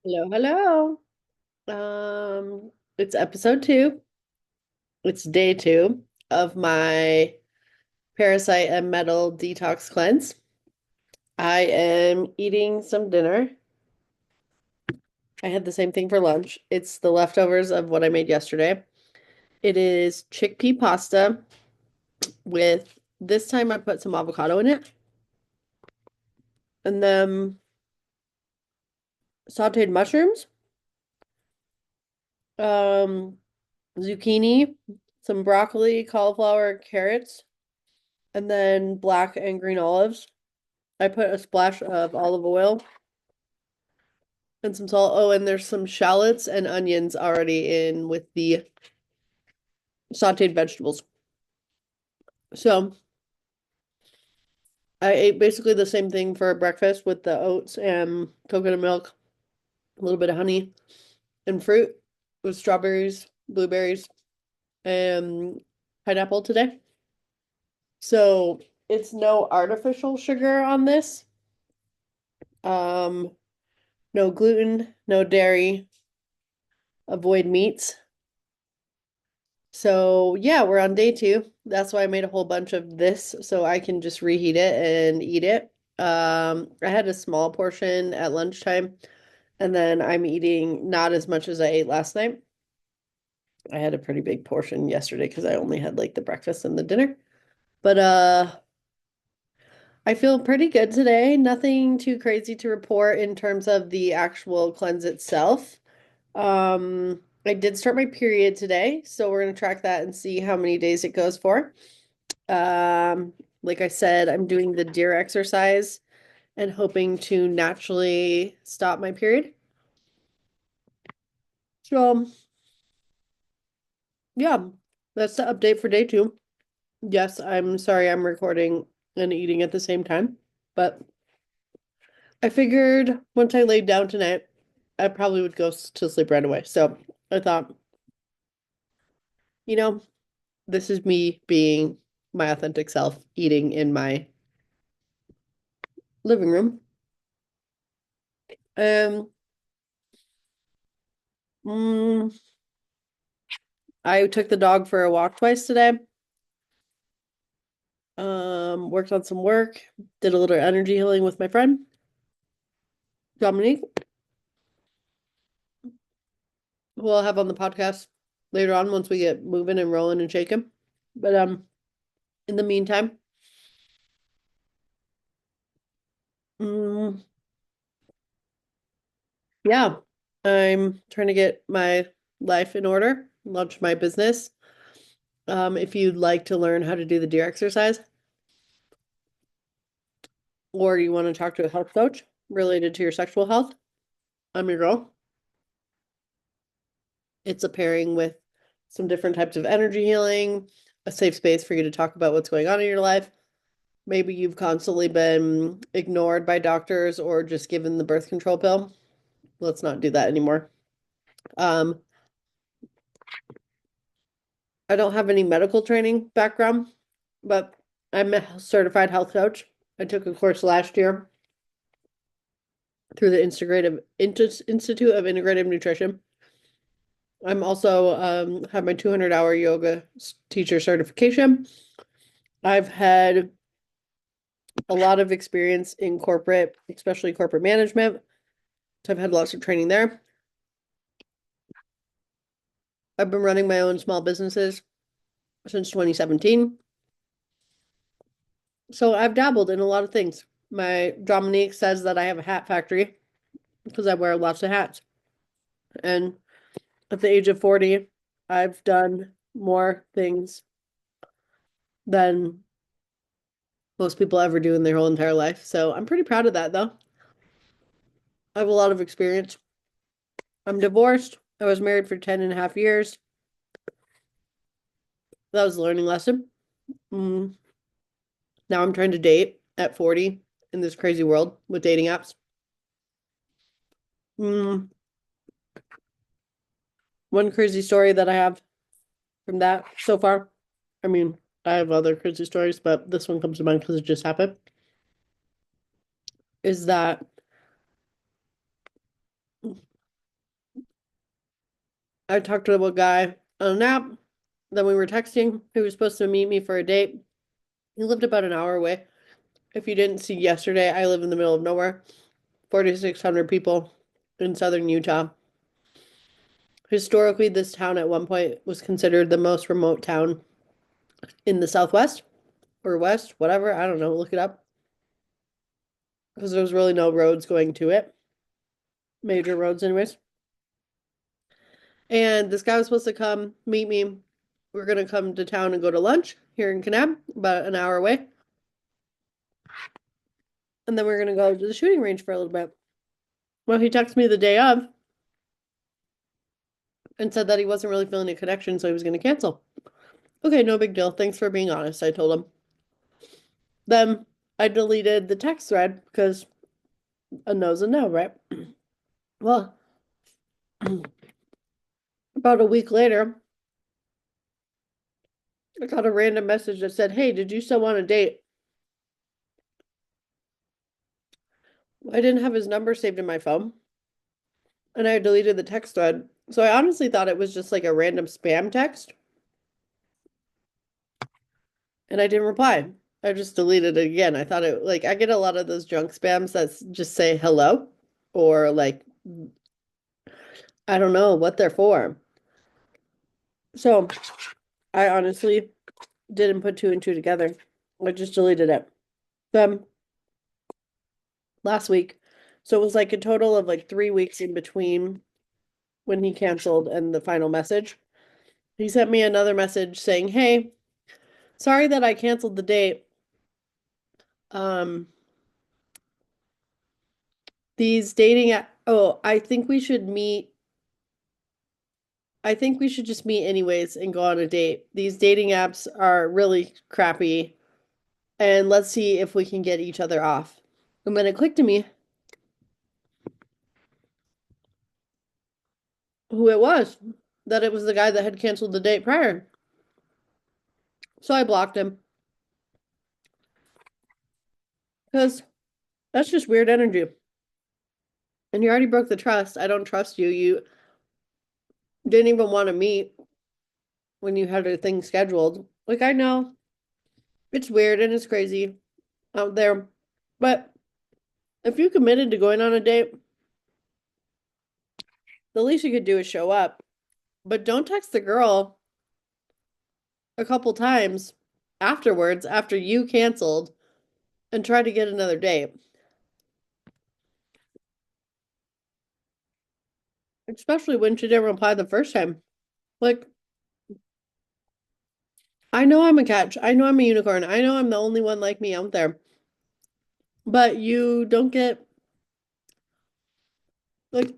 Hello, hello. It's episode 2. It's day 2 of my parasite and metal detox cleanse. I am eating some dinner. I had the same thing for lunch. It's the leftovers of what I made yesterday. It is chickpea pasta with this time I put some avocado in it and then sauteed mushrooms, um, zucchini, some broccoli, cauliflower, carrots, and then black and green olives. I put a splash of olive oil and some salt. Oh, and there's some shallots and onions already in with the sauteed vegetables. So I ate basically the same thing for breakfast with the oats and coconut milk, a little bit of honey and fruit with strawberries, blueberries, and pineapple today. So it's no artificial sugar on this. Um, no gluten, no dairy, avoid meats. So yeah, we're on day 2. That's why I made a whole bunch of this so I can just reheat it and eat it. I had a small portion at lunchtime, and then I'm eating not as much as I ate last night. I had a pretty big portion yesterday because I only had like the breakfast and the dinner. But I feel pretty good today. Nothing too crazy to report in terms of the actual cleanse itself. I did start my period today, so we're gonna track that and see how many days it goes for. Um, like I said, I'm doing the deer exercise and hoping to naturally stop my period. So, yeah, that's the update for day 2. Yes, I'm sorry I'm recording and eating at the same time, but I figured once I laid down tonight, I probably would go to sleep right away. So I thought, you know, this is me being my authentic self, eating in my living room. Um, mm, I took the dog for a walk twice today. Worked on some work, did a little energy healing with my friend, Dominique, who I'll have on the podcast later on once we get moving and rolling and shaking. But in the meantime, mm, yeah, I'm trying to get my life in order, launch my business. If you'd like to learn how to do the deer exercise, or you want to talk to a health coach related to your sexual health, I'm your girl. It's a pairing with some different types of energy healing, a safe space for you to talk about what's going on in your life. Maybe you've constantly been ignored by doctors or just given the birth control pill. Let's not do that anymore. Um, I don't have any medical training background, but I'm a certified health coach. I took a course last year through the Institute of Integrative Nutrition. I'm also have my 200-hour yoga teacher certification. I've had a lot of experience in corporate, especially corporate management. So I've had lots of training there. I've been running my own small businesses since 2017. So I've dabbled in a lot of things. My Dominique says that I have a hat factory because I wear lots of hats. And at the age of 40, I've done more things than most people ever do in their whole entire life. So I'm pretty proud of that, though. I have a lot of experience. I'm divorced. I was married for 10 and a half years. That was a learning lesson. Mm. Now I'm trying to date at 40 in this crazy world with dating apps. Mm. One crazy story that I have from that so far. I mean, I have other crazy stories, but this one comes to mind because it just happened. Is that I talked to a guy on an app. Then we were texting. He was supposed to meet me for a date. He lived about an hour away. If you didn't see yesterday, I live in the middle of nowhere. 4,600 people in southern Utah. Historically, this town at one point was considered the most remote town in the Southwest or West, whatever. I don't know. Look it up. Because there was really no roads going to it. Major roads, anyways. And this guy was supposed to come meet me. We're going to come to town and go to lunch here in Kanab, about an hour away. And then we're going to go to the shooting range for a little bit. Well, he texted me the day of and said that he wasn't really feeling a connection, so he was going to cancel. Okay, no big deal. Thanks for being honest, I told him. Then I deleted the text thread because a no's a no, right? Well, about a week later, I got a random message that said, "Hey, did you still want a date?" I didn't have his number saved in my phone, and I deleted the text thread. So I honestly thought it was just like a random spam text, and I didn't reply. I just deleted it again. I thought it like I get a lot of those junk spams that just say hello or like I don't know what they're for. So I honestly didn't put two and two together. I just deleted it. Then last week. So it was like a total of like 3 weeks in between when he canceled and the final message. He sent me another message saying, "Hey, sorry that I canceled the date. Um, these dating app oh, I think we should meet. I think we should just meet anyways and go on a date. These dating apps are really crappy, and let's see if we can get each other off." And then it clicked to me who it was, that it was the guy that had canceled the date prior. So I blocked him because that's just weird energy. And you already broke the trust. I don't trust you. You didn't even want to meet when you had a thing scheduled. Like, I know it's weird and it's crazy out there, but if you committed to going on a date, the least you could do is show up. But don't text the girl a couple times afterwards, after you canceled, and try to get another date. Especially when she didn't reply the first time. Like, I know I'm a catch. I know I'm a unicorn. I know I'm the only one like me out there. But you don't get, like,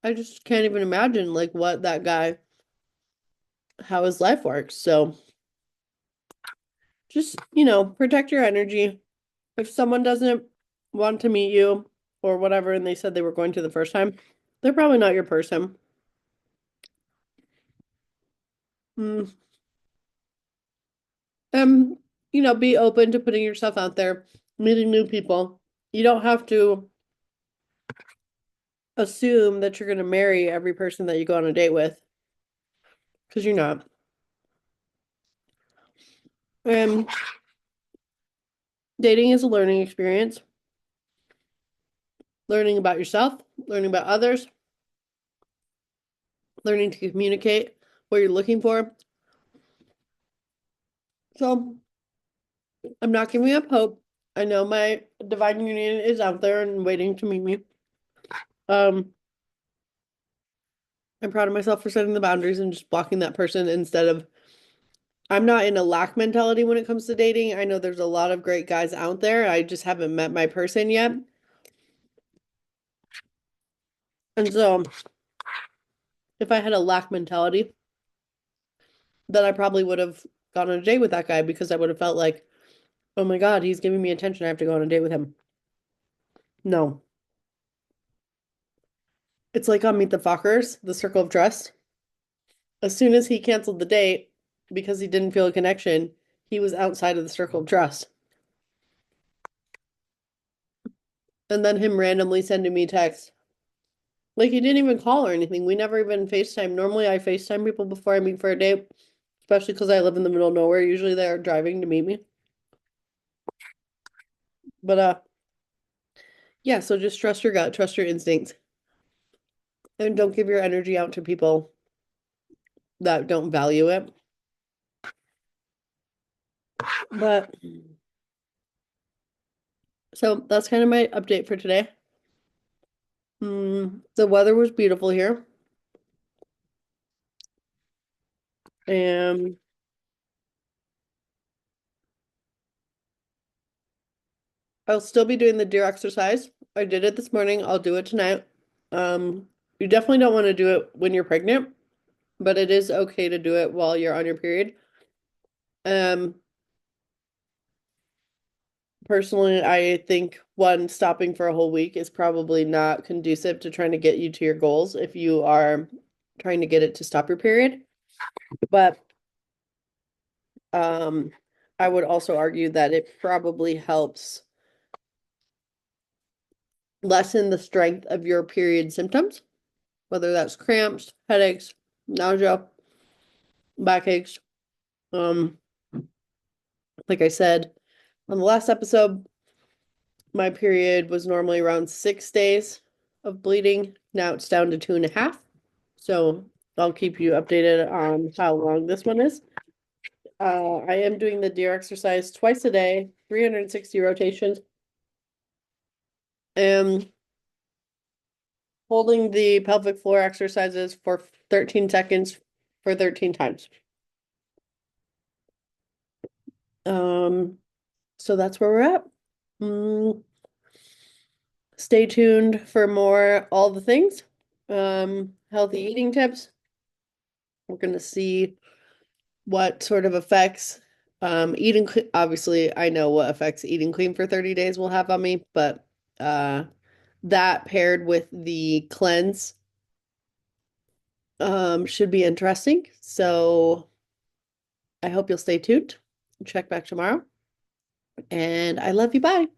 I just can't even imagine, like, what that guy, how his life works. So just, protect your energy. If someone doesn't want to meet you or whatever, and they said they were going to the first time, they're probably not your person. Mm. Um, be open to putting yourself out there, meeting new people. You don't have to assume that you're going to marry every person that you go on a date with, because you're not. Um, Dating is a learning experience, learning about yourself, learning about others, learning to communicate what you're looking for. So I'm not giving up hope. I know my divine union is out there and waiting to meet me. Um, I'm proud of myself for setting the boundaries and just blocking that person instead of I'm not in a lack mentality when it comes to dating. I know there's a lot of great guys out there. I just haven't met my person yet. And so if I had a lack mentality, then I probably would have gone on a date with that guy because I would have felt like, oh my God, he's giving me attention. I have to go on a date with him. No. It's like on Meet the Fockers, the circle of trust. As soon as he canceled the date because he didn't feel a connection, he was outside of the circle of trust. And then him randomly sending me text Like he didn't even call or anything. We never even FaceTime. Normally I FaceTime people before I meet for a date, especially because I live in the middle of nowhere. Usually they're driving to meet me. But yeah, so just trust your gut, trust your instincts, and don't give your energy out to people that don't value it. But so that's kind of my update for today. The weather was beautiful here. And I'll still be doing the deer exercise. I did it this morning. I'll do it tonight. You definitely don't want to do it when you're pregnant, but it is okay to do it while you're on your period. Um, Personally, I think one, stopping for a whole week is probably not conducive to trying to get you to your goals if you are trying to get it to stop your period. But um, I would also argue that it probably helps lessen the strength of your period symptoms, whether that's cramps, headaches, nausea, backaches. Um, like I said on the last episode, my period was normally around 6 days of bleeding. Now it's down to 2.5. So I'll keep you updated on how long this one is. I am doing the deer exercise twice a day, 360 rotations. And holding the pelvic floor exercises for 13 seconds for 13 times. Um, so that's where we're at. Mm, Stay tuned for more all the things. Healthy eating tips. We're gonna see what sort of effects obviously I know what effects eating clean for 30 days will have on me, but that paired with the cleanse should be interesting. So I hope you'll stay tuned. Check back tomorrow. And I love you. Bye.